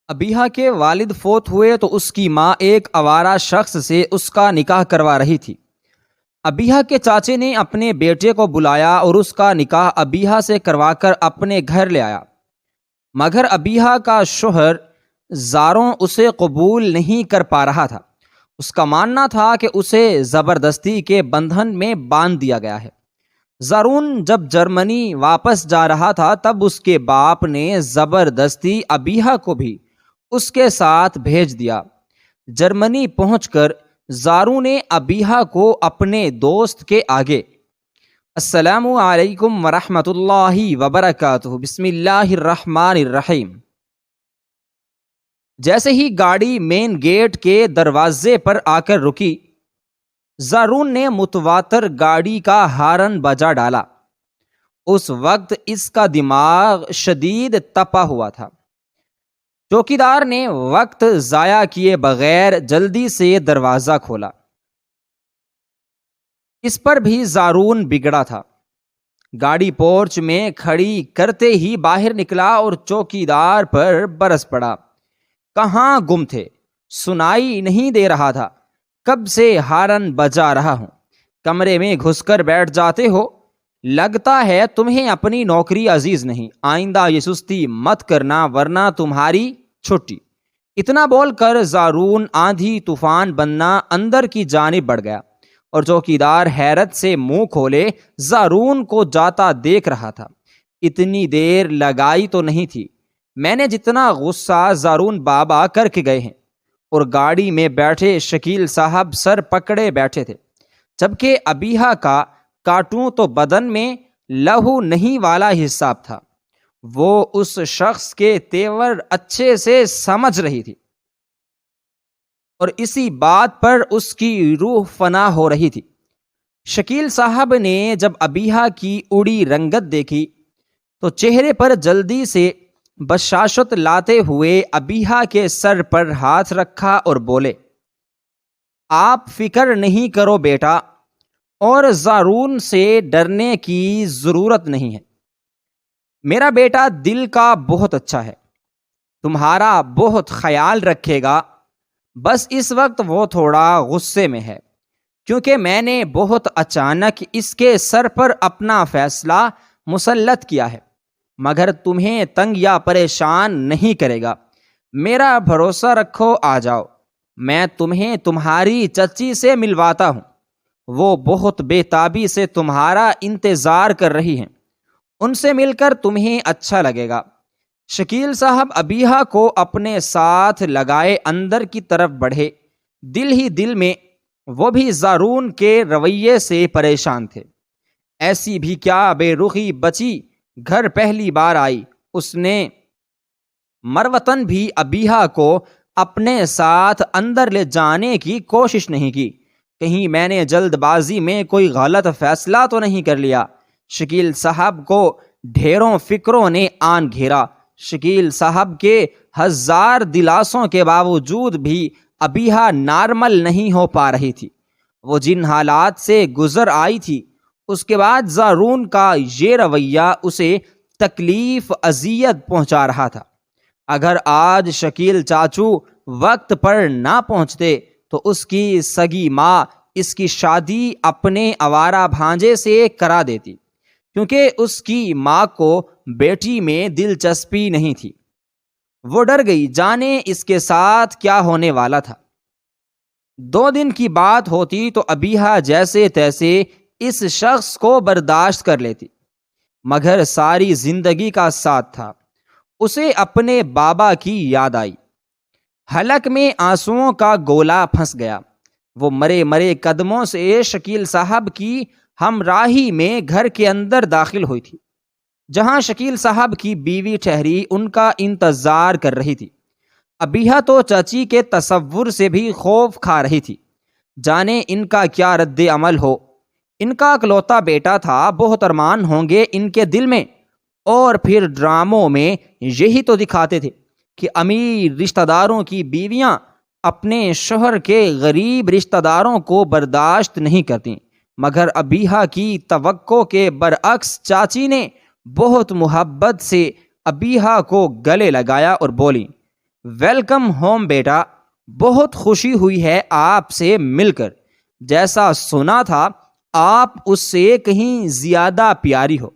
ابیہا کے والد فوت ہوئے تو اس کی ماں ایک آوارہ شخص سے اس کا نکاح کروا رہی تھی۔ ابیہا کے چاچے نے اپنے بیٹے کو بلایا اور اس کا نکاح ابیہا سے کروا کر اپنے گھر لے آیا، مگر ابیہا کا شوہر زاروں اسے قبول نہیں کر پا رہا تھا۔ اس کا ماننا تھا کہ اسے زبردستی کے بندھن میں باندھ دیا گیا ہے۔ زارون جب جرمنی واپس جا رہا تھا تب اس کے باپ نے زبردستی ابیہا کو بھی اس کے ساتھ بھیج دیا۔ جرمنی پہنچ کر زاروں نے ابیہا کو اپنے دوست کے آگے السلام علیکم ورحمۃ اللہ وبرکاتہ بسم اللہ الرحمن الرحیم، جیسے ہی گاڑی مین گیٹ کے دروازے پر آ کر رکی، زارون نے متواتر گاڑی کا ہارن بجا ڈالا۔ اس وقت اس کا دماغ شدید تپا ہوا تھا۔ چوکیدار نے وقت ضائع کیے بغیر جلدی سے دروازہ کھولا۔ اس پر بھی زارون بگڑا تھا۔ گاڑی پورچ میں کھڑی کرتے ہی باہر نکلا اور چوکیدار پر برس پڑا۔ کہاں گم تھے؟ سنائی نہیں دے رہا تھا۔ کب سے ہارن بجا رہا ہوں؟ کمرے میں گھس کر بیٹھ جاتے ہو؟ لگتا ہے تمہیں اپنی نوکری عزیز نہیں۔ آئندہ یہ سستی مت کرنا ورنہ تمہاری چھٹی۔ اتنا بول کر زارون آندھی طوفان بننا اندر کی جانب بڑھ گیا اور چوکیدار حیرت سے منہ کھولے زارون کو جاتا دیکھ رہا تھا۔ اتنی دیر لگائی تو نہیں تھی، میں نے جتنا غصہ زارون بابا کر کے گئے ہیں۔ اور گاڑی میں بیٹھے شکیل صاحب سر پکڑے بیٹھے تھے، جبکہ ابیہا کا کاٹوں تو بدن میں لہو نہیں والا حساب تھا۔ وہ اس شخص کے تیور اچھے سے سمجھ رہی تھی اور اسی بات پر اس کی روح فنا ہو رہی تھی۔ شکیل صاحب نے جب ابیہا کی اڑی رنگت دیکھی تو چہرے پر جلدی سے بشاشت لاتے ہوئے ابیہا کے سر پر ہاتھ رکھا اور بولے، آپ فکر نہیں کرو بیٹا، اور زارون سے ڈرنے کی ضرورت نہیں ہے۔ میرا بیٹا دل کا بہت اچھا ہے، تمہارا بہت خیال رکھے گا۔ بس اس وقت وہ تھوڑا غصے میں ہے کیونکہ میں نے بہت اچانک اس کے سر پر اپنا فیصلہ مسلط کیا ہے، مگر تمہیں تنگ یا پریشان نہیں کرے گا۔ میرا بھروسہ رکھو، آ جاؤ، میں تمہیں تمہاری چچی سے ملواتا ہوں۔ وہ بہت بے تابی سے تمہارا انتظار کر رہی ہیں، ان سے مل کر تمہیں اچھا لگے گا۔ شکیل صاحب ابیہا کو اپنے ساتھ لگائے اندر کی طرف بڑھے۔ دل ہی دل میں وہ بھی زارون کے رویے سے پریشان تھے۔ ایسی بھی کیا بے رخی بچی گھر پہلی بار آئی۔ اس نے مروتن بھی ابیہا کو اپنے ساتھ اندر لے جانے کی کوشش نہیں کی۔ کہیں میں نے جلد بازی میں کوئی غلط فیصلہ تو نہیں کر لیا؟ شکیل صاحب کو ڈھیروں فکروں نے آن گھیرا۔ شکیل صاحب کے ہزار دلاسوں کے باوجود بھی ابیہا نارمل نہیں ہو پا رہی تھی۔ وہ جن حالات سے گزر آئی تھی اس کے بعد زارون کا یہ رویہ اسے تکلیف اذیت پہنچا رہا تھا۔ اگر آج شکیل چاچو وقت پر نہ پہنچتے تو اس کی سگی ماں اس کی شادی اپنے آوارہ بھانجے سے کرا دیتی، کیونکہ اس کی ماں کو بیٹی میں دلچسپی نہیں تھی۔ وہ ڈر گئی، جانے اس کے ساتھ کیا ہونے والا تھا۔ 2 دن کی بات ہوتی تو ابیہا جیسے تیسے اس شخص کو برداشت کر لیتی، مگر ساری زندگی کا ساتھ تھا۔ اسے اپنے بابا کی یاد آئی۔ حلق میں آنسوؤں کا گولا پھنس گیا۔ وہ مرے مرے قدموں سے شکیل صاحب کی ہمراہی میں گھر کے اندر داخل ہوئی تھی، جہاں شکیل صاحب کی بیوی ٹھہری ان کا انتظار کر رہی تھی۔ ابیہا تو چچی کے تصور سے بھی خوف کھا رہی تھی، جانے ان کا کیا رد عمل ہو۔ ان کا اکلوتا بیٹا تھا، بہت ارمان ہوں گے ان کے دل میں، اور پھر ڈراموں میں یہی تو دکھاتے تھے کہ امیر رشتہ داروں کی بیویاں اپنے شوہر کے غریب رشتہ داروں کو برداشت نہیں کرتیں، مگر ابیہا کی توقع کے برعکس چاچی نے بہت محبت سے ابیہا کو گلے لگایا اور بولی، ویلکم ہوم بیٹا, بہت خوشی ہوئی ہے آپ سے مل کر. جیسا سنا تھا آپ اس سے کہیں زیادہ پیاری ہو.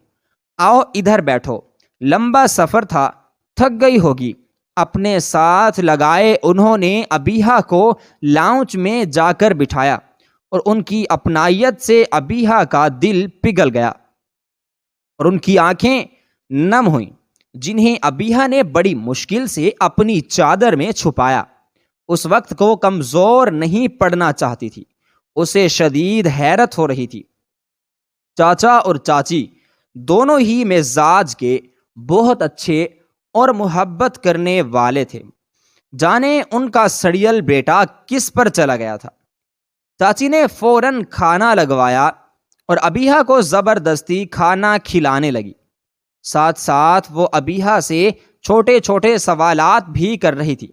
آؤ ادھر بیٹھو, لمبا سفر تھا, تھک گئی ہوگی. اپنے ساتھ لگائے انہوں نے ابیہا کو لاؤنج میں جا کر بٹھایا اور ان کی اپنائیت سے ابیہا کا دل پگھل گیا اور ان کی آنکھیں نم ہوئیں, جنہیں ابیہا نے بڑی مشکل سے اپنی چادر میں چھپایا. اس وقت کو کمزور نہیں پڑنا چاہتی تھی, اسے شدید حیرت ہو رہی تھی. چاچا اور چاچی دونوں ہی مزاج کے بہت اچھے اور محبت کرنے والے تھے. جانے ان کا سڑیل بیٹا کس پر چلا گیا تھا. چاچی نے فوراً کھانا لگوایا اور ابیہا کو زبردستی کھانا کھلانے لگی. ساتھ ساتھ وہ ابیہا سے چھوٹے چھوٹے سوالات بھی کر رہی تھی.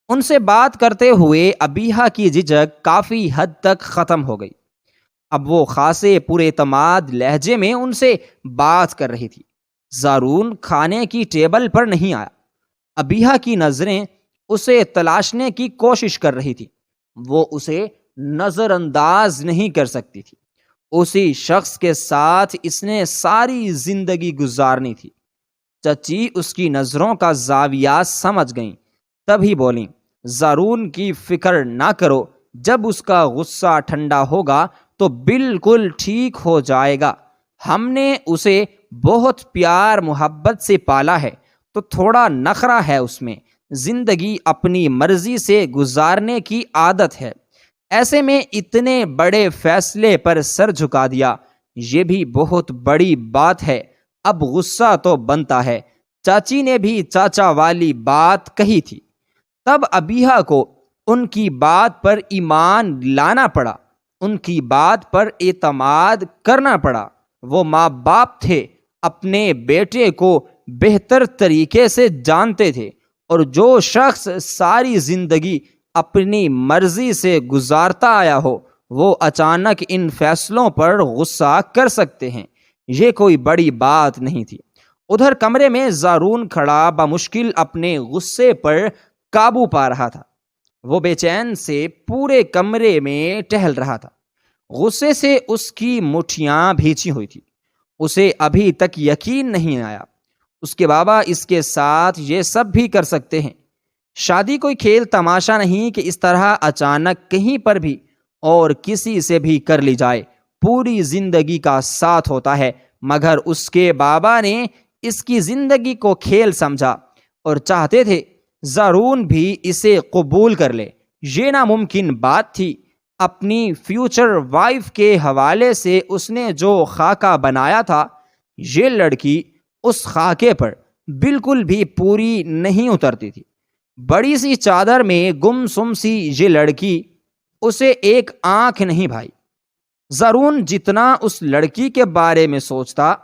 ان سے بات کرتے ہوئے ابیہا کی جھجک کافی حد تک ختم ہو گئی. اب وہ خاصے پورے اعتماد لہجے میں ان سے بات کر رہی تھی. زارون کھانے کی ٹیبل پر نہیں آیا. ابیہا کی نظریں اسے تلاشنے کی کوشش کر رہی تھی. وہ اسے نظر انداز نہیں کر سکتی تھی. اسی شخص کے ساتھ اس نے ساری زندگی گزارنی تھی. چچی اس کی نظروں کا زاویہ سمجھ گئیں, تبھی بولیں, زارون کی فکر نہ کرو, جب اس کا غصہ ٹھنڈا ہوگا تو بالکل ٹھیک ہو جائے گا. ہم نے اسے بہت پیار محبت سے پالا ہے, تو تھوڑا نخرہ ہے اس میں. زندگی اپنی مرضی سے گزارنے کی عادت ہے. ایسے میں اتنے بڑے فیصلے پر سر جھکا دیا, یہ بھی بہت بڑی بات ہے. اب غصہ تو بنتا ہے. چاچی نے بھی چاچا والی بات کہی تھی. تب ابیہا کو ان کی بات پر ایمان لانا پڑا, ان کی بات پر اعتماد کرنا پڑا. وہ ماں باپ تھے, اپنے بیٹے کو بہتر طریقے سے جانتے تھے, اور جو شخص ساری زندگی اپنی مرضی سے گزارتا آیا ہو وہ اچانک ان فیصلوں پر غصہ کر سکتے ہیں. یہ کوئی بڑی بات نہیں تھی. ادھر کمرے میں زارون کھڑا بمشکل اپنے غصے پر قابو پا رہا تھا. وہ بے چین سے پورے کمرے میں ٹہل رہا تھا. غصے سے اس کی مٹھیاں بھیجی ہوئی تھی. اسے ابھی تک یقین نہیں آیا اس کے بابا اس کے ساتھ یہ سب بھی کر سکتے ہیں. شادی کوئی کھیل تماشا نہیں کہ اس طرح اچانک کہیں پر بھی اور کسی سے بھی کر لی جائے. پوری زندگی کا ساتھ ہوتا ہے, مگر اس کے بابا نے اس کی زندگی کو کھیل سمجھا اور چاہتے تھے زارون بھی اسے قبول کر لے. یہ ناممکن بات تھی. اپنی فیوچر وائف کے حوالے سے اس نے جو خاکہ بنایا تھا, یہ لڑکی اس خاکے پر بالکل بھی پوری نہیں اترتی تھی. بڑی سی چادر میں گمسم سی یہ لڑکی اسے ایک آنکھ نہیں بھائی. زارون جتنا اس لڑکی کے بارے میں سوچتا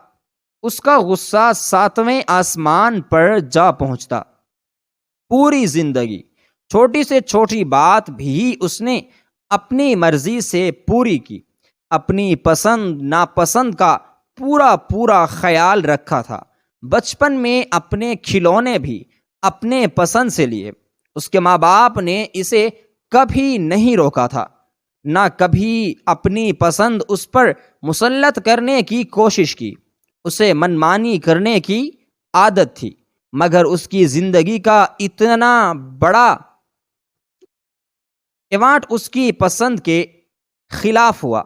اس کا غصہ 7ویں آسمان پر جا پہنچتا. پوری زندگی چھوٹی سے چھوٹی بات بھی اس نے اپنی مرضی سے پوری کی. اپنی پسند ناپسند کا پورا خیال رکھا تھا. بچپن میں اپنے کھلونے بھی اپنے پسند سے لیے. اس کے ماں باپ نے اسے کبھی نہیں روکا تھا, نہ کبھی اپنی پسند اس پر مسلط کرنے کی کوشش کی. اسے منمانی کرنے کی عادت تھی, مگر اس کی زندگی کا اتنا بڑا ایونٹ اس کی پسند کے خلاف ہوا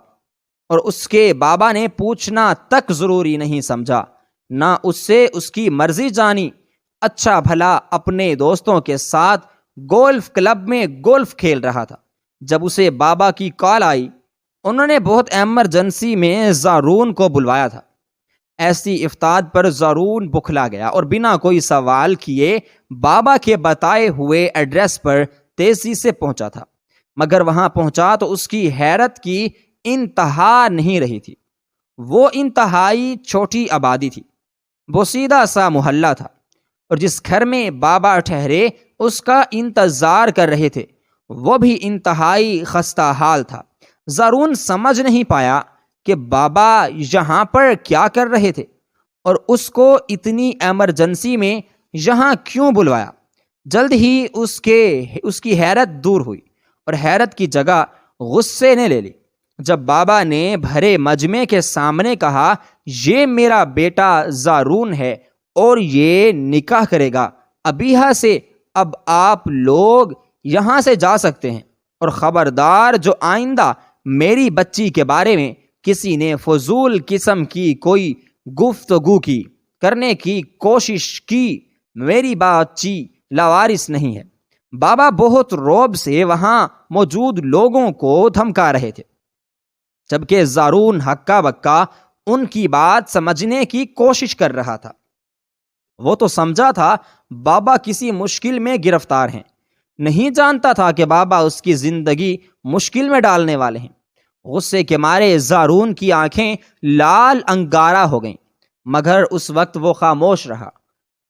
اور اس کے بابا نے پوچھنا تک ضروری نہیں سمجھا, نہ اس سے اس کی مرضی جانی. اچھا بھلا اپنے دوستوں کے ساتھ گولف کلب میں گولف کھیل رہا تھا جب اسے بابا کی کال آئی. انہوں نے بہت ایمرجنسی میں زارون کو بلوایا تھا. ایسی افتاد پر زارون بکھلا گیا اور بنا کوئی سوال کیے بابا کے بتائے ہوئے ایڈریس پر تیزی سے پہنچا تھا. مگر وہاں پہنچا تو اس کی حیرت کی انتہا نہیں رہی تھی. وہ انتہائی چھوٹی آبادی تھی, بوسیدہ سا محلہ تھا, اور جس گھر میں بابا ٹھہرے اس کا انتظار کر رہے تھے وہ بھی انتہائی خستہ حال تھا. زارون سمجھ نہیں پایا کہ بابا یہاں پر کیا کر رہے تھے اور اس کو اتنی ایمرجنسی میں یہاں کیوں بلوایا. جلد ہی اس کی حیرت دور ہوئی اور حیرت کی جگہ غصے نے لے لی جب بابا نے بھرے مجمع کے سامنے کہا، یہ میرا بیٹا زارون ہے اور یہ نکاح کرے گا ابیہا سے، اب آپ لوگ یہاں سے جا سکتے ہیں، اور خبردار جو آئندہ میری بچی کے بارے میں کسی نے فضول قسم کی کوئی گفتگو کرنے کی کوشش کی، میری بچی لاوارث نہیں ہے۔ بابا بہت رعب سے وہاں موجود لوگوں کو دھمکا رہے تھے، جبکہ زارون ہکا بکا ان کی بات سمجھنے کی کوشش کر رہا تھا۔ وہ تو سمجھا تھا بابا کسی مشکل میں گرفتار ہیں، نہیں جانتا تھا کہ بابا اس کی زندگی مشکل میں ڈالنے والے ہیں۔ غصے کے مارے زارون کی آنکھیں لال انگارہ ہو گئیں، مگر اس وقت وہ خاموش رہا۔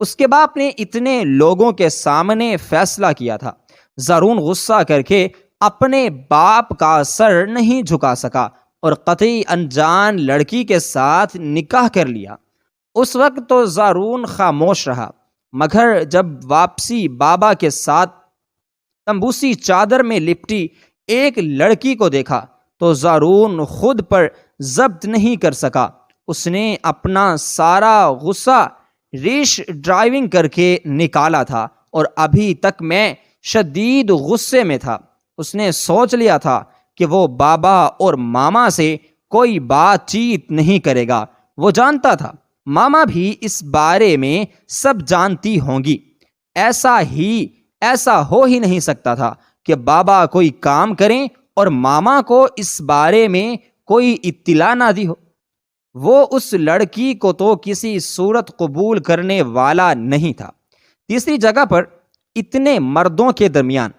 اس کے باپ نے اتنے لوگوں کے سامنے فیصلہ کیا تھا۔ زارون غصہ کر کے اپنے باپ کا سر نہیں جھکا سکا اور قطعی انجان لڑکی کے ساتھ نکاح کر لیا۔ اس وقت تو زارون خاموش رہا، مگر جب واپسی بابا کے ساتھ تمبوسی چادر میں لپٹی ایک لڑکی کو دیکھا تو زارون خود پر ضبط نہیں کر سکا۔ اس نے اپنا سارا غصہ ریش ڈرائیونگ کر کے نکالا تھا اور ابھی تک میں شدید غصے میں تھا۔ اس نے سوچ لیا تھا کہ وہ بابا اور ماما سے کوئی بات چیت نہیں کرے گا۔ وہ جانتا تھا ماما بھی اس بارے میں سب جانتی ہوں گی۔ ایسا ہو ہی نہیں سکتا تھا کہ بابا کوئی کام کریں اور ماما کو اس بارے میں کوئی اطلاع نہ دی ہو۔ وہ اس لڑکی کو تو کسی صورت قبول کرنے والا نہیں تھا۔ تیسری جگہ پر اتنے مردوں کے درمیان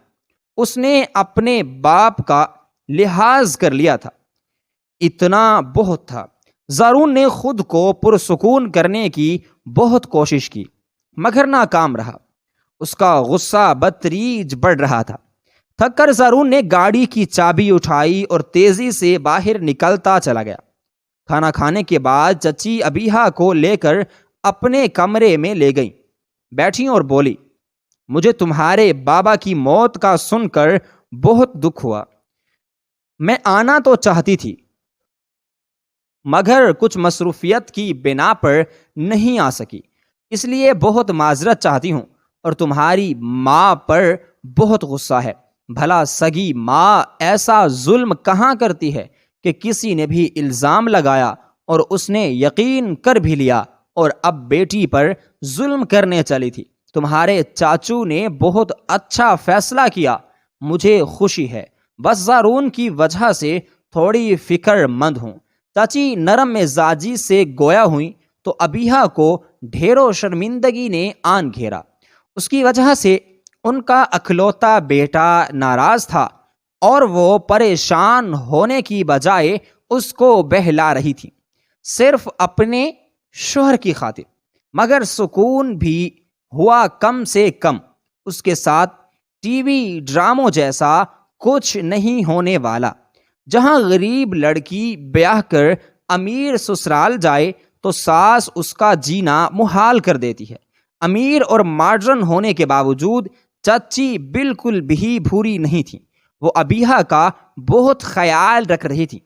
اس نے اپنے باپ کا لحاظ کر لیا تھا، اتنا بہت تھا۔ زارون نے خود کو پرسکون کرنے کی بہت کوشش کی، مگر ناکام رہا۔ اس کا غصہ بدتریج بڑھ رہا تھا۔ تھک کر زارون نے گاڑی کی چابی اٹھائی اور تیزی سے باہر نکلتا چلا گیا۔ کھانا کھانے کے بعد چچی ابیہا کو لے کر اپنے کمرے میں لے گئی، بیٹھی اور بولی، مجھے تمہارے بابا کی موت کا سن کر بہت دکھ ہوا۔ میں آنا تو چاہتی تھی، مگر کچھ مصروفیت کی بنا پر نہیں آ سکی، اس لیے بہت معذرت چاہتی ہوں، اور تمہاری ماں پر بہت غصہ ہے۔ بھلا سگی ماں ایسا ظلم کہاں کرتی ہے کہ کسی نے بھی الزام لگایا اور اس نے یقین کر بھی لیا اور اب بیٹی پر ظلم کرنے چلی تھی۔ تمہارے چاچو نے بہت اچھا فیصلہ کیا، مجھے خوشی ہے، بس زارون کی وجہ سے تھوڑی فکر مند ہوں۔ چاچی نرم مزاجی سے گویا ہوئی تو ابیہا کو ڈھیروں شرمندگی نے آن گھیرا۔ اس کی وجہ سے ان کا اکلوتا بیٹا ناراض تھا اور وہ پریشان ہونے کی بجائے اس کو بہلا رہی تھی، صرف اپنے شوہر کی خاطر۔ مگر سکون بھی ہوا کم سے کم۔ اس کے ساتھ ٹی وی ڈراموں جیسا کچھ نہیں ہونے والا، جہاں غریب لڑکی بیاہ کر امیر سسرال جائے تو ساس اس کا جینا محال کر دیتی ہے۔ امیر اور ماڈرن ہونے کے باوجود چچی بالکل بھی بھوری نہیں تھی، وہ ابیہا کا بہت خیال رکھ رہی تھی۔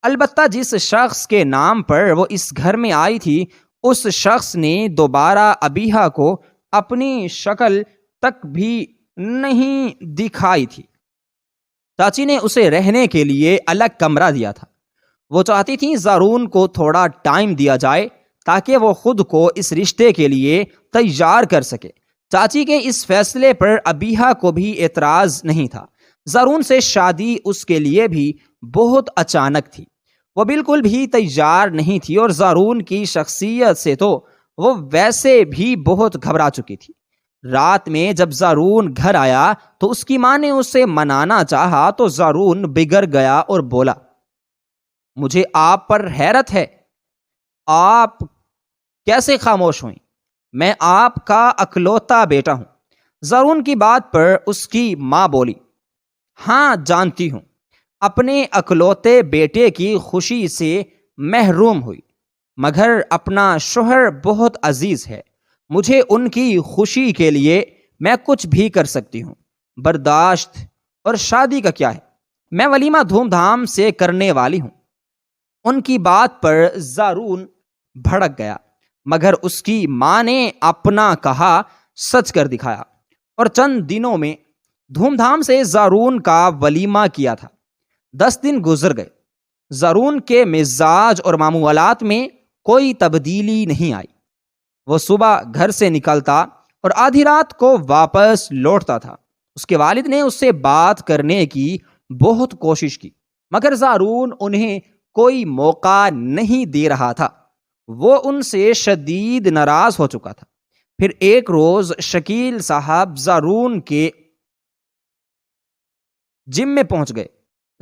البتہ جس شخص کے نام پر وہ اس گھر میں آئی تھی، اس شخص نے دوبارہ ابیہا کو اپنی شکل تک بھی نہیں دکھائی تھی۔ چاچی نے اسے رہنے کے لیے الگ کمرہ دیا تھا۔ وہ چاہتی تھی زارون کو تھوڑا ٹائم دیا جائے تاکہ وہ خود کو اس رشتے کے لیے تیار کر سکے۔ چاچی کے اس فیصلے پر ابیہا کو بھی اعتراض نہیں تھا۔ زارون سے شادی اس کے لیے بھی بہت اچانک تھی، وہ بالکل بھی تیار نہیں تھی، اور زارون کی شخصیت سے تو وہ ویسے بھی بہت گھبرا چکی تھی۔ رات میں جب زارون گھر آیا تو اس کی ماں نے اسے منانا چاہا تو زارون بگڑ گیا اور بولا، مجھے آپ پر حیرت ہے، آپ کیسے خاموش ہوئیں؟ میں آپ کا اکلوتا بیٹا ہوں۔ زارون کی بات پر اس کی ماں بولی، ہاں جانتی ہوں، اپنے اکلوتے بیٹے کی خوشی سے محروم ہوئی، مگر اپنا شوہر بہت عزیز ہے، مجھے ان کی خوشی کے لیے میں کچھ بھی کر سکتی ہوں، برداشت اور شادی کا کیا ہے، میں ولیمہ دھوم دھام سے کرنے والی ہوں۔ ان کی بات پر زارون بھڑک گیا، مگر اس کی ماں نے اپنا کہا سچ کر دکھایا، اور چند دنوں میں دھوم دھام سے زارون کا ولیمہ کیا تھا۔ 10 دن گزر گئے، زارون کے مزاج اور معمولات میں کوئی تبدیلی نہیں آئی۔ وہ صبح گھر سے نکلتا اور آدھی رات کو واپس لوٹتا تھا۔ اس کے والد نے اس سے بات کرنے کی بہت کوشش کی، مگر زارون انہیں کوئی موقع نہیں دے رہا تھا۔ وہ ان سے شدید ناراض ہو چکا تھا۔ پھر ایک روز شکیل صاحب زارون کے جم میں پہنچ گئے،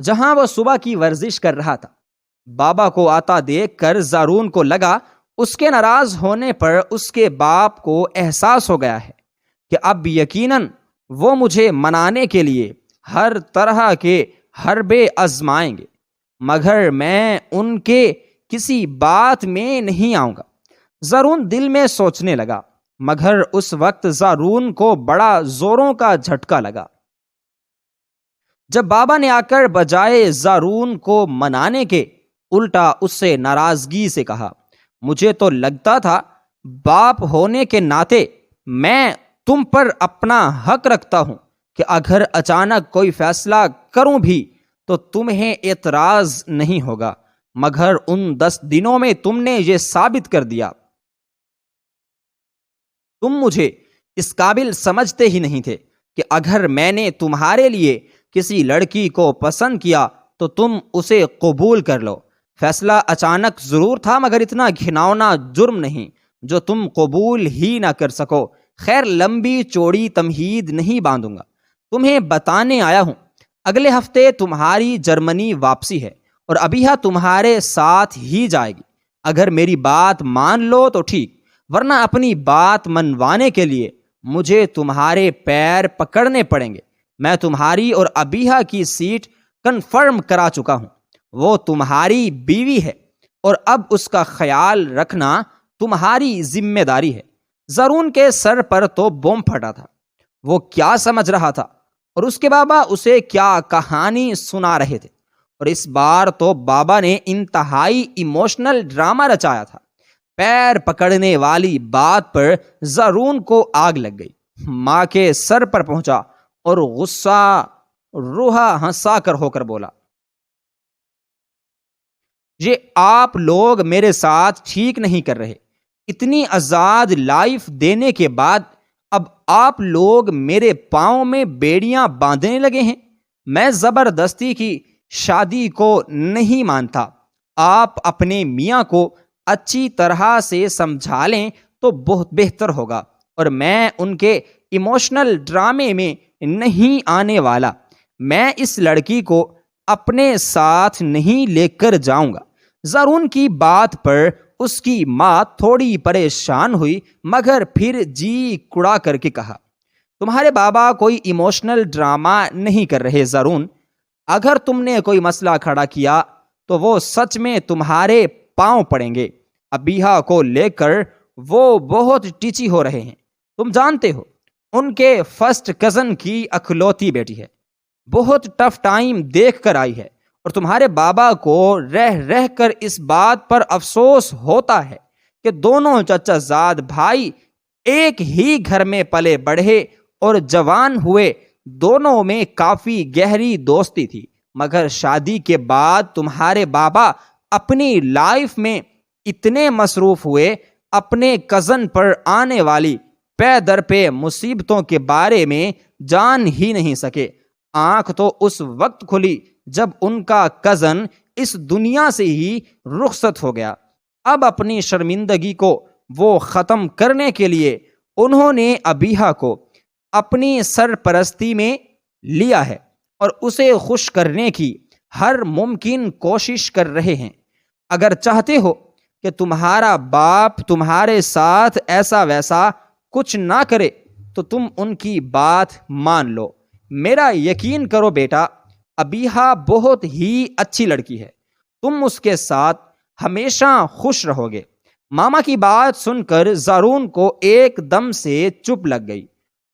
جہاں وہ صبح کی ورزش کر رہا تھا۔ بابا کو آتا دیکھ کر زارون کو لگا اس کے ناراض ہونے پر اس کے باپ کو احساس ہو گیا ہے کہ اب یقیناً وہ مجھے منانے کے لیے ہر طرح کے حربے آزمائیں گے، مگر میں ان کے کسی بات میں نہیں آؤں گا۔ زارون دل میں سوچنے لگا، مگر اس وقت زارون کو بڑا زوروں کا جھٹکا لگا۔ جب بابا نے آ کر بجائے زارون کو منانے کے الٹا اس سے ناراضگی سے کہا، مجھے تو لگتا تھا باپ ہونے کے ناطے میں تم پر اپنا حق رکھتا ہوں کہ اگر اچانک کوئی فیصلہ کروں بھی تو تمہیں اعتراض نہیں ہوگا، مگر ان 10 دنوں میں تم نے یہ ثابت کر دیا۔ تم مجھے اس قابل سمجھتے ہی نہیں تھے کہ اگر میں نے تمہارے لیے کسی لڑکی کو پسند کیا تو تم اسے قبول کر لو۔ فیصلہ اچانک ضرور تھا، مگر اتنا گھناؤنا جرم نہیں جو تم قبول ہی نہ کر سکو۔ خیر، لمبی چوڑی تمہید نہیں باندھوں گا، تمہیں بتانے آیا ہوں۔ اگلے ہفتے تمہاری جرمنی واپسی ہے اور ابیہا تمہارے ساتھ ہی جائے گی۔ اگر میری بات مان لو تو ٹھیک، ورنہ اپنی بات منوانے کے لیے مجھے تمہارے پیر پکڑنے پڑیں گے۔ میں تمہاری اور ابیہا کی سیٹ کنفرم کرا چکا ہوں۔ وہ تمہاری بیوی ہے اور اب اس کا خیال رکھنا تمہاری ذمہ داری ہے۔ زارون کے سر پر تو بم پھٹا تھا۔ وہ کیا سمجھ رہا تھا اور اس کے بابا اسے کیا کہانی سنا رہے تھے، اور اس بار تو بابا نے انتہائی ایموشنل ڈرامہ رچایا تھا۔ پیر پکڑنے والی بات پر زارون کو آگ لگ گئی۔ ماں کے سر پر پہنچا اور غصہ روحا ہنسا کر ہو کر بولا، یہ آپ لوگ میرے ساتھ ٹھیک نہیں کر رہے۔ اتنی آزاد لائف دینے کے بعد اب آپ لوگ میرے پاؤں میں بیڑیاں باندھنے لگے ہیں۔ میں زبردستی کی شادی کو نہیں مانتا۔ آپ اپنے میاں کو اچھی طرح سے سمجھا لیں تو بہت بہتر ہوگا، اور میں ان کے ایموشنل ڈرامے میں نہیں آنے والا۔ میں اس لڑکی کو اپنے ساتھ نہیں لے کر جاؤں گا۔ زارون کی بات پر اس کی ماں تھوڑی پریشان ہوئی، مگر پھر جی کڑا کر کے کہا، تمہارے بابا کوئی ایموشنل ڈرامہ نہیں کر رہے زارون۔ اگر تم نے کوئی مسئلہ کھڑا کیا تو وہ سچ میں تمہارے پاؤں پڑیں گے۔ ابیہا کو لے کر وہ بہت ٹیچی ہو رہے ہیں۔ تم جانتے ہو ان کے فرسٹ کزن کی اکلوتی بیٹی ہے، بہت ٹف ٹائم دیکھ کر آئی ہے، اور تمہارے بابا کو رہ رہ کر اس بات پر افسوس ہوتا ہے کہ دونوں چچا زاد بھائی ایک ہی گھر میں پلے بڑھے اور جوان ہوئے۔ دونوں میں کافی گہری دوستی تھی، مگر شادی کے بعد تمہارے بابا اپنی لائف میں اتنے مصروف ہوئے، اپنے کزن پر آنے والی پے در پہ مصیبتوں کے بارے میں جان ہی نہیں سکے۔ آنکھ تو اس وقت کھلی جب ان کا کزن اس دنیا سے ہی رخصت ہو گیا۔ اب اپنی شرمندگی کو وہ ختم کرنے کے لیے انہوں نے ابیہا کو اپنی سرپرستی میں لیا ہے اور اسے خوش کرنے کی ہر ممکن کوشش کر رہے ہیں۔ اگر چاہتے ہو کہ تمہارا باپ تمہارے ساتھ ایسا ویسا کچھ نہ کرے تو تم ان کی بات مان لو۔ میرا یقین کرو بیٹا، ابیہا بہت ہی اچھی لڑکی ہے، تم اس کے ساتھ ہمیشہ خوش رہو گے۔ ماما کی بات سن کر زارون کو ایک دم سے چپ لگ گئی۔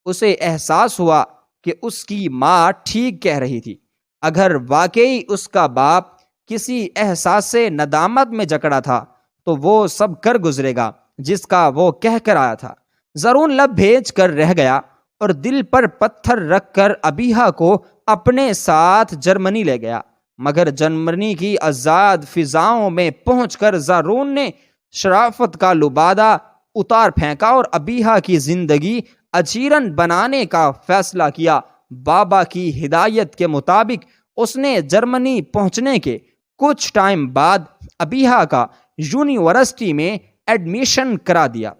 اسے احساس ہوا کہ اس کی ماں ٹھیک کہہ رہی تھی۔ اگر واقعی اس کا باپ کسی احساس ندامت میں جکڑا تھا تو وہ سب کر گزرے گا جس کا وہ کہہ کر آیا تھا۔ زارون لب بھیج کر رہ گیا اور دل پر پتھر رکھ کر ابیہا کو اپنے ساتھ جرمنی لے گیا، مگر جرمنی کی آزاد فضاؤں میں پہنچ کر زارون نے شرافت کا لبادہ اتار پھینکا اور ابیہا کی زندگی اجیرن بنانے کا فیصلہ کیا۔ بابا کی ہدایت کے مطابق اس نے جرمنی پہنچنے کے کچھ ٹائم بعد ابیہا کا یونیورسٹی میں ایڈمیشن کرا دیا،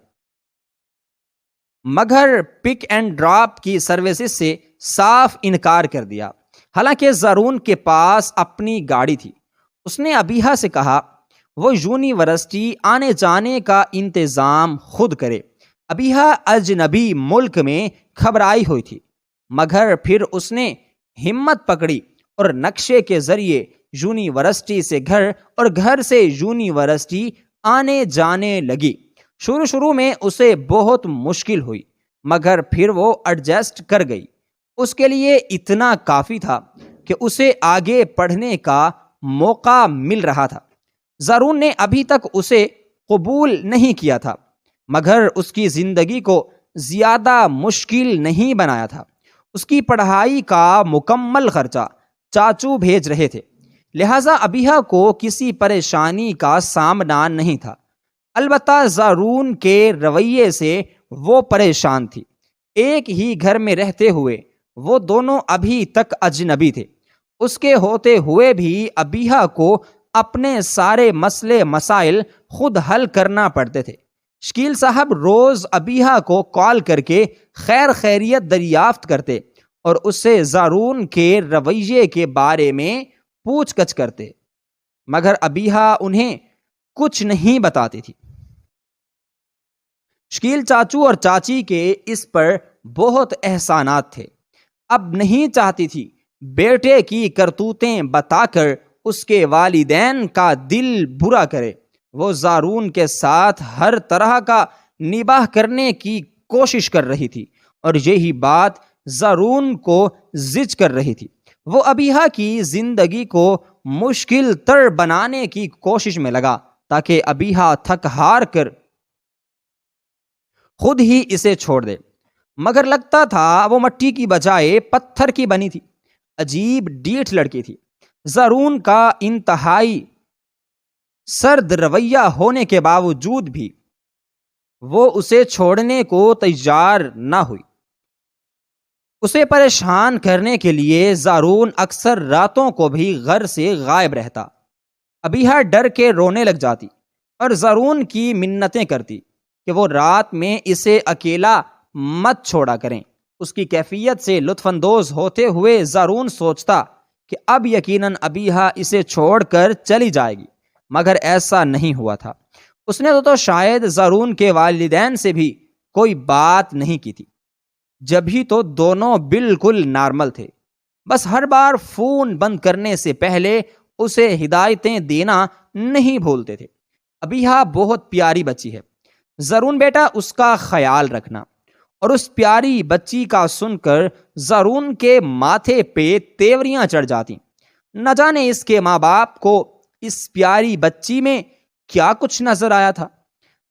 مگر پک اینڈ ڈراپ کی سروسز سے صاف انکار کر دیا۔ حالانکہ زارون کے پاس اپنی گاڑی تھی، اس نے ابیہا سے کہا وہ یونیورسٹی آنے جانے کا انتظام خود کرے۔ ابیہا اجنبی ملک میں گھبرائی ہوئی تھی، مگر پھر اس نے ہمت پکڑی اور نقشے کے ذریعے یونیورسٹی سے گھر اور گھر سے یونیورسٹی آنے جانے لگی۔ شروع میں اسے بہت مشکل ہوئی، مگر پھر وہ ایڈجسٹ کر گئی۔ اس کے لیے اتنا کافی تھا کہ اسے آگے پڑھنے کا موقع مل رہا تھا۔ زارون نے ابھی تک اسے قبول نہیں کیا تھا، مگر اس کی زندگی کو زیادہ مشکل نہیں بنایا تھا۔ اس کی پڑھائی کا مکمل خرچہ چاچو بھیج رہے تھے، لہٰذا ابیہا کو کسی پریشانی کا سامنا نہیں تھا۔ البتہ زارون کے رویے سے وہ پریشان تھی۔ ایک ہی گھر میں رہتے ہوئے وہ دونوں ابھی تک اجنبی تھے۔ اس کے ہوتے ہوئے بھی ابیہا کو اپنے سارے مسئلے مسائل خود حل کرنا پڑتے تھے۔ شکیل صاحب روز ابیہا کو کال کر کے خیر خیریت دریافت کرتے اور اس سے زارون کے رویے کے بارے میں پوچھ گچھ کرتے، مگر ابیہا انہیں کچھ نہیں بتاتی تھی۔ شکیل چاچو اور چاچی کے اس پر بہت احسانات تھے۔ اب نہیں چاہتی تھی بیٹے کی کرتوتیں بتا کر اس کے والدین کا دل برا کرے۔ وہ زارون کے ساتھ ہر طرح کا نباہ کرنے کی کوشش کر رہی تھی اور یہی بات زارون کو زج کر رہی تھی۔ وہ ابیہا کی زندگی کو مشکل تر بنانے کی کوشش میں لگا تاکہ ابیہا تھک ہار کر خود ہی اسے چھوڑ دے، مگر لگتا تھا وہ مٹی کی بجائے پتھر کی بنی تھی۔ عجیب ڈیٹھ لڑکی تھی۔ زارون کا انتہائی سرد رویہ ہونے کے باوجود بھی وہ اسے چھوڑنے کو تیار نہ ہوئی۔ اسے پریشان کرنے کے لیے زارون اکثر راتوں کو بھی گھر سے غائب رہتا۔ ابیہا ڈر کے رونے لگ جاتی اور زارون کی منتیں کرتی کہ وہ رات میں اسے اکیلا مت چھوڑا کریں۔ اس کی کیفیت سے لطف اندوز ہوتے ہوئے زارون سوچتا کہ اب یقیناً ابیہا اسے چھوڑ کر چلی جائے گی، مگر ایسا نہیں ہوا تھا۔ اس نے تو شاید زارون کے والدین سے بھی کوئی بات نہیں کی تھی، جب ہی تو دونوں بالکل نارمل تھے۔ بس ہر بار فون بند کرنے سے پہلے اسے ہدایتیں دینا نہیں بھولتے تھے۔ ابیہا بہت پیاری بچی ہے، زارون بیٹا اس کا خیال رکھنا۔ اور اس پیاری بچی کا سن کر زارون کے ماتھے پہ تیوریاں چڑھ جاتی۔ نہ جانے اس کے ماں باپ کو اس پیاری بچی میں کیا کچھ نظر آیا تھا۔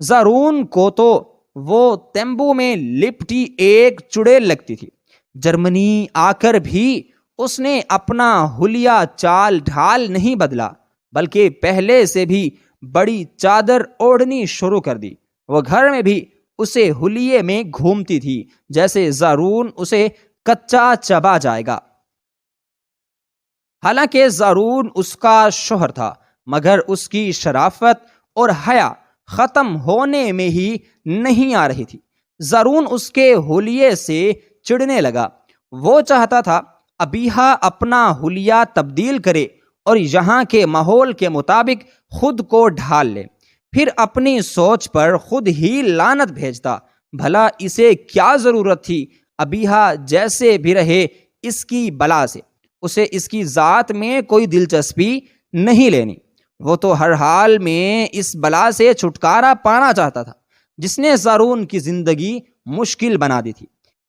زارون کو تو وہ تیمبو میں لپٹی ایک چڑیل لگتی تھی۔ جرمنی آ کر بھی اس نے اپنا حلیہ چال ڈھال نہیں بدلا، بلکہ پہلے سے بھی بڑی چادر اوڑھنی شروع کر دی۔ وہ گھر میں بھی اسے حلیے میں گھومتی تھی جیسے زارون اسے کچا چبا جائے گا۔ حالانکہ زارون اس کا شوہر تھا، مگر اس کی شرافت اور حیا ختم ہونے میں ہی نہیں آ رہی تھی۔ زارون اس کے حلیے سے چڑھنے لگا۔ وہ چاہتا تھا ابیہا اپنا حلیہ تبدیل کرے اور یہاں کے ماحول کے مطابق خود کو ڈھال لے، پھر اپنی سوچ پر خود ہی لعنت بھیجتا۔ بھلا اسے کیا ضرورت تھی ابیہا جیسے بھی رہے اس کی بلا سے؟ اسے اس کی ذات میں کوئی دلچسپی نہیں لینی۔ وہ تو ہر حال میں اس بلا سے چھٹکارا پانا چاہتا تھا جس نے زارون کی زندگی مشکل بنا دی تھی۔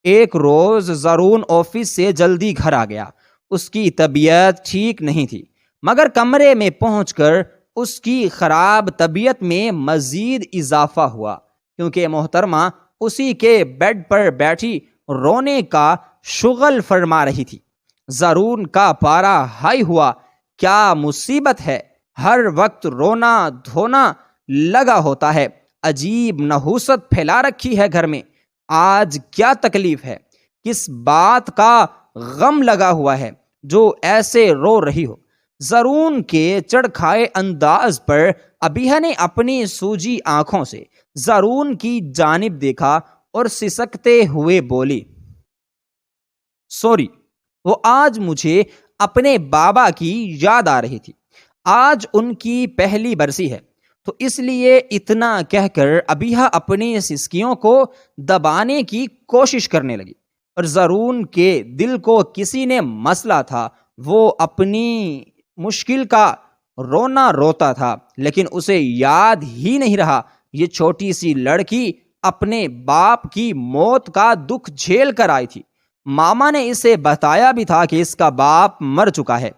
ایک روز زارون آفس سے جلدی گھر آ گیا۔ اس کی طبیعت ٹھیک نہیں تھی، مگر کمرے میں پہنچ کر اس کی خراب طبیعت میں مزید اضافہ ہوا، کیونکہ محترمہ اسی کے بیڈ پر بیٹھی رونے کا شغل فرما رہی تھی۔ زارون کا پارا ہائی ہوا۔ کیا مصیبت ہے، ہر وقت رونا دھونا لگا ہوتا ہے، عجیب نحوست پھیلا رکھی ہے گھر میں، آج کیا تکلیف ہے، کس بات کا غم لگا ہوا ہے جو ایسے رو رہی ہو؟ زارون کے چڑکھائے انداز پر ابیہ نے اپنی سوجی آنکھوں سے زارون کی جانب دیکھا اور سسکتے ہوئے بولی، سوری، وہ آج مجھے اپنے بابا کی یاد آ رہی تھی، آج ان کی پہلی برسی ہے، تو اس لیے اتنا کہہ کر ابیہ اپنی سسکیوں کو دبانے کی کوشش کرنے لگی، اور زارون کے دل کو کسی نے مسلا تھا۔ وہ اپنی مشکل کا رونا روتا تھا، لیکن اسے یاد ہی نہیں رہا یہ چھوٹی سی لڑکی اپنے باپ کی موت کا دکھ جھیل کر آئی تھی۔ ماما نے اسے بتایا بھی تھا کہ اس کا باپ مر چکا ہے،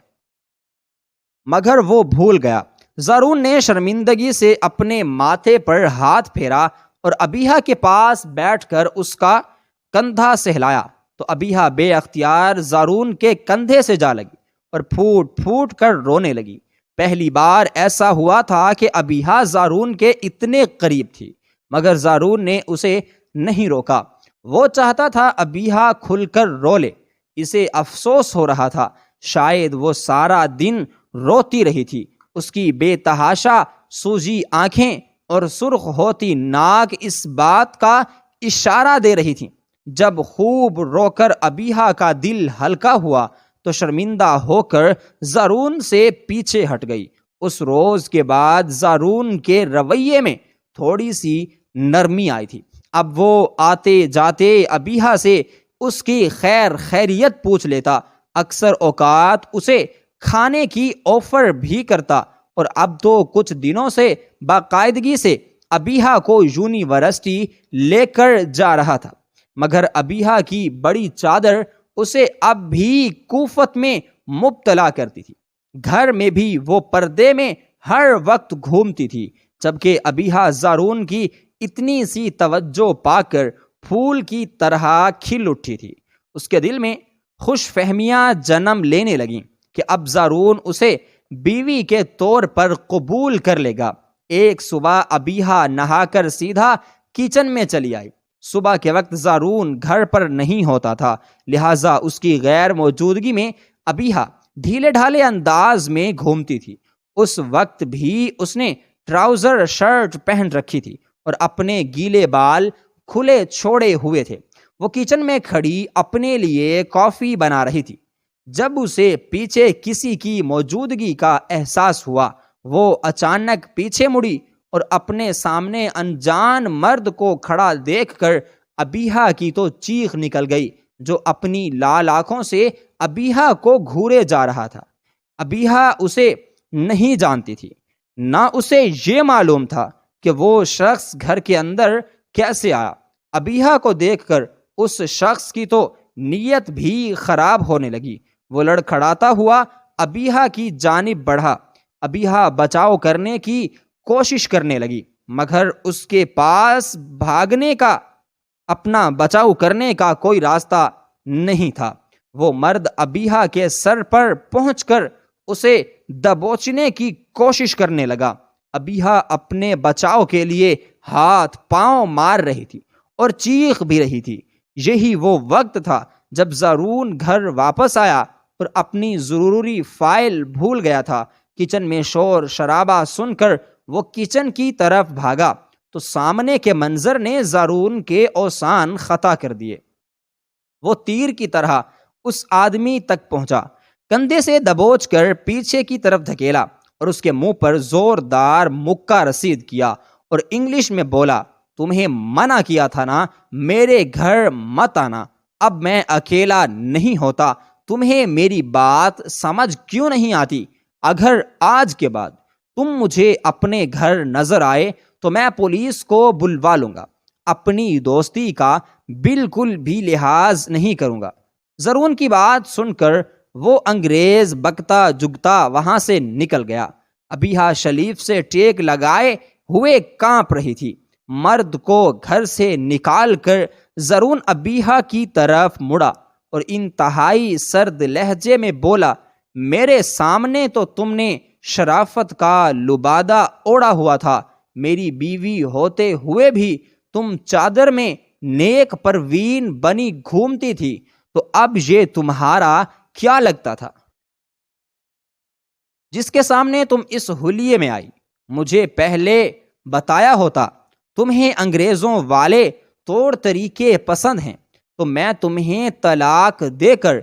مگر وہ بھول گیا۔ زارون نے شرمندگی سے اپنے ماتھے پر ہاتھ پھیرا اور ابیہ کے پاس بیٹھ کر اس کا کندھا سہلایا، تو ابیہ بے اختیار زارون کے کندھے سے جا لگی اور پھوٹ پھوٹ کر رونے لگی۔ پہلی بار ایسا ہوا تھا کہ ابیہ زارون کے اتنے قریب تھی، مگر زارون نے اسے نہیں روکا۔ وہ چاہتا تھا ابیہ کھل کر رو لے، اسے افسوس ہو رہا تھا، شاید وہ سارا دن روتی رہی تھی۔ اس کی بے تحاشا سوجی آنکھیں اور سرخ ہوتی ناک اس بات کا اشارہ دے رہی تھیں۔ جب خوب رو کر ابیہ کا دل ہلکا ہوا تو شرمندہ ہو کر زارون سے پیچھے ہٹ گئی۔ اس روز کے بعد زارون کے رویے میں تھوڑی سی نرمی آئی تھی۔ اب وہ آتے جاتے ابیہ سے اس کی خیر خیریت پوچھ لیتا، اکثر اوقات اسے کھانے کی آفر بھی کرتا، اور اب تو کچھ دنوں سے باقاعدگی سے ابیہ کو یونیورسٹی لے کر جا رہا تھا، مگر ابیہ کی بڑی چادر اسے اب بھی کوفت میں مبتلا کرتی تھی۔ گھر میں بھی وہ پردے میں ہر وقت گھومتی تھی، جبکہ ابیہ زارون کی اتنی سی توجہ پا کر پھول کی طرح کھل اٹھی تھی۔ اس کے دل میں خوش فہمیاں جنم لینے لگیں کہ اب زارون اسے بیوی کے طور پر قبول کر لے گا۔ ایک صبح ابیہ نہا کر سیدھا کچن میں چلی آئی۔ صبح کے وقت زارون گھر پر نہیں ہوتا تھا، لہٰذا اس کی غیر موجودگی میں ابیہ ڈھیلے ڈھالے انداز میں گھومتی تھی۔ اس وقت بھی اس نے ٹراؤزر شرٹ پہن رکھی تھی اور اپنے گیلے بال کھلے چھوڑے ہوئے تھے۔ وہ کچن میں کھڑی اپنے لیے کافی بنا رہی تھی۔ جب اسے پیچھے کسی کی موجودگی کا احساس ہوا، وہ اچانک پیچھے مڑی اور اپنے سامنے انجان مرد کو کھڑا دیکھ کر ابیہ کی تو چیخ نکل گئی، جو اپنی لال آنکھوں سے ابیہ کو گھورے جا رہا تھا۔ ابیہ اسے نہیں جانتی تھی، نہ اسے یہ معلوم تھا کہ وہ شخص گھر کے اندر کیسے آیا۔ ابیہ کو دیکھ کر اس شخص کی تو نیت بھی خراب ہونے لگی۔ وہ لڑکھڑاتا ہوا ابیہ کی جانب بڑھا۔ ابیہ بچاؤ کرنے کی کوشش کرنے لگی، مگر اس کے پاس بھاگنے کا، اپنا بچاؤ کرنے کا کوئی راستہ نہیں تھا۔ وہ مرد ابیہ کے سر پر پہنچ کر اسے دبوچنے کی کوشش کرنے لگا۔ ابیہ اپنے بچاؤ کے لیے ہاتھ پاؤں مار رہی تھی اور چیخ بھی رہی تھی۔ یہی وہ وقت تھا جب زارون گھر واپس آیا اور اپنی ضروری فائل بھول گیا تھا۔ کچن میں شور شرابہ سن کر وہ کچن کی طرف بھاگا تو سامنے کے منظر نے زارون کے اوسان خطا کر دیے۔ وہ تیر کی طرح اس آدمی تک پہنچا، کندھے سے دبوچ کر پیچھے کی طرف دھکیلا اور اس کے منہ پر زوردار مکہ رسید کیا اور انگلش میں بولا، تمہیں منع کیا تھا نا، میرے گھر مت آنا، اب میں اکیلا نہیں ہوتا، تمہیں میری بات سمجھ کیوں نہیں آتی؟ اگر آج کے بعد تم مجھے اپنے گھر نظر آئے تو میں پولیس کو بلوا لوں گا۔ اپنی دوستی کا بالکل بھی لحاظ نہیں کروں گا۔ زرون کی بات سن کر وہ انگریز بکتا جگتا وہاں سے نکل گیا۔ ابیہا شلیف سے ٹیک لگائے ہوئے کانپ رہی تھی۔ مرد کو گھر سے نکال کر زرون ابیہا کی طرف مڑا اور انتہائی سرد لہجے میں بولا، میرے سامنے تو تم نے شرافت کا لبادہ اوڑا ہوا تھا، میری بیوی ہوتے ہوئے بھی تم چادر میں نیک پروین بنی گھومتی تھی، تو اب یہ تمہارا کیا لگتا تھا جس کے سامنے تم اس حلیے میں آئی؟ مجھے پہلے بتایا ہوتا تمہیں انگریزوں والے طور طریقے پسند ہیں تو میں تمہیں طلاق دے کر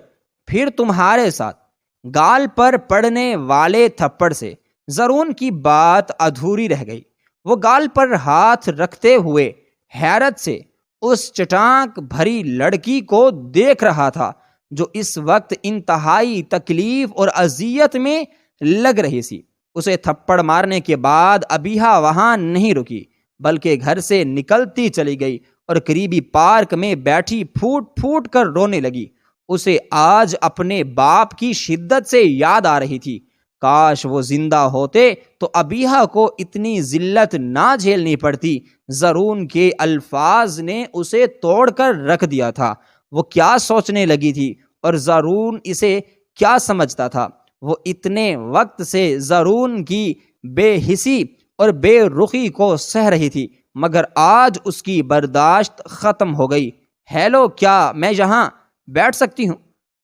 پھر تمہارے ساتھ گال پر پڑنے والے تھپڑ سے۔ زرون کی بات ادھوری رہ گئی۔ وہ گال پر ہاتھ رکھتے ہوئے حیرت سے اس چٹانک بھری لڑکی کو دیکھ رہا تھا جو اس وقت انتہائی تکلیف اور اذیت میں لگ رہی سی۔ اسے تھپڑ مارنے کے بعد ابیہا وہاں نہیں رکی بلکہ گھر سے نکلتی چلی گئی اور قریبی پارک میں بیٹھی پھوٹ پھوٹ کر رونے لگی۔ اسے آج اپنے باپ کی شدت سے یاد آ رہی تھی۔ کاش وہ زندہ ہوتے تو ابیہا کو اتنی ذلت نہ جھیلنی پڑتی۔ زرون کے الفاظ نے اسے توڑ کر رکھ دیا تھا۔ وہ کیا سوچنے لگی تھی اور زرون اسے کیا سمجھتا تھا؟ وہ اتنے وقت سے زرون کی بے حسی اور بے رخی کو سہ رہی تھی، مگر آج اس کی برداشت ختم ہو گئی۔ ہیلو، کیا میں یہاں بیٹھ سکتی ہوں؟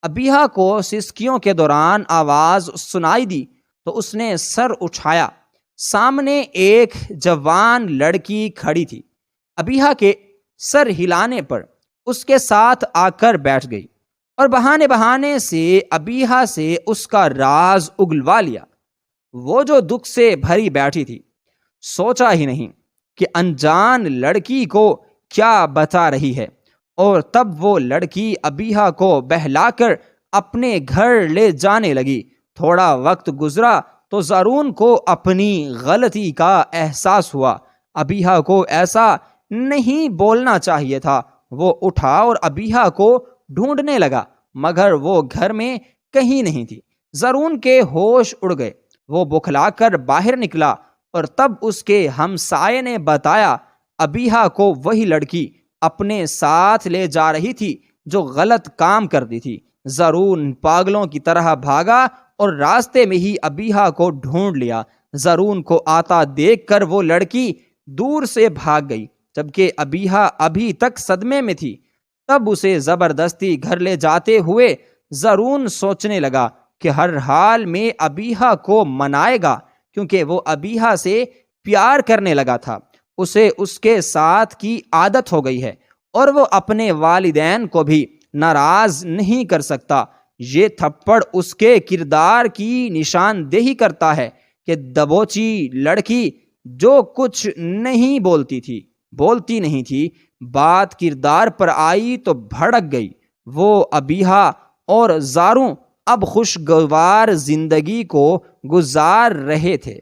ابیہا کو سسکیوں کے دوران آواز سنائی دی تو اس نے سر اٹھایا۔ سامنے ایک جوان لڑکی کھڑی تھی۔ ابیہا کے سر ہلانے پر اس کے ساتھ آ کر بیٹھ گئی اور بہانے بہانے سے ابیہا سے اس کا راز اگلوا لیا۔ وہ جو دکھ سے بھری بیٹھی تھی، سوچا ہی نہیں کہ انجان لڑکی کو کیا بتا رہی ہے، اور تب وہ لڑکی ابیہا کو بہلا کر اپنے گھر لے جانے لگی۔ تھوڑا وقت گزرا تو زرون کو اپنی غلطی کا احساس ہوا۔ ابیہا کو ایسا نہیں بولنا چاہیے تھا۔ وہ اٹھا اور ابیہا کو ڈھونڈنے لگا، مگر وہ گھر میں کہیں نہیں تھی۔ زرون کے ہوش اڑ گئے۔ وہ بکھلا کر باہر نکلا اور تب اس کے ہمسائے نے بتایا ابیہا کو وہی لڑکی اپنے ساتھ لے جا رہی تھی جو غلط کام کرتی تھی۔ زرون پاگلوں کی طرح بھاگا اور راستے میں ہی ابیہا کو ڈھونڈ لیا۔ زرون کو آتا دیکھ کر وہ لڑکی دور سے بھاگ گئی، جبکہ ابیہا ابھی تک صدمے میں تھی۔ تب اسے زبردستی گھر لے جاتے ہوئے زرون سوچنے لگا کہ ہر حال میں ابیہا کو منائے گا، کیونکہ وہ ابیہا سے پیار کرنے لگا تھا۔ اسے اس کے ساتھ کی عادت ہو گئی ہے اور وہ اپنے والدین کو بھی ناراض نہیں کر سکتا۔ یہ تھپڑ اس کے کردار کی نشاندہی کرتا ہے کہ دبوچی لڑکی جو کچھ نہیں بولتی نہیں تھی، بات کردار پر آئی تو بھڑک گئی۔ وہ ابیہا اور زاروں اب خوشگوار زندگی کو گزار رہے تھے۔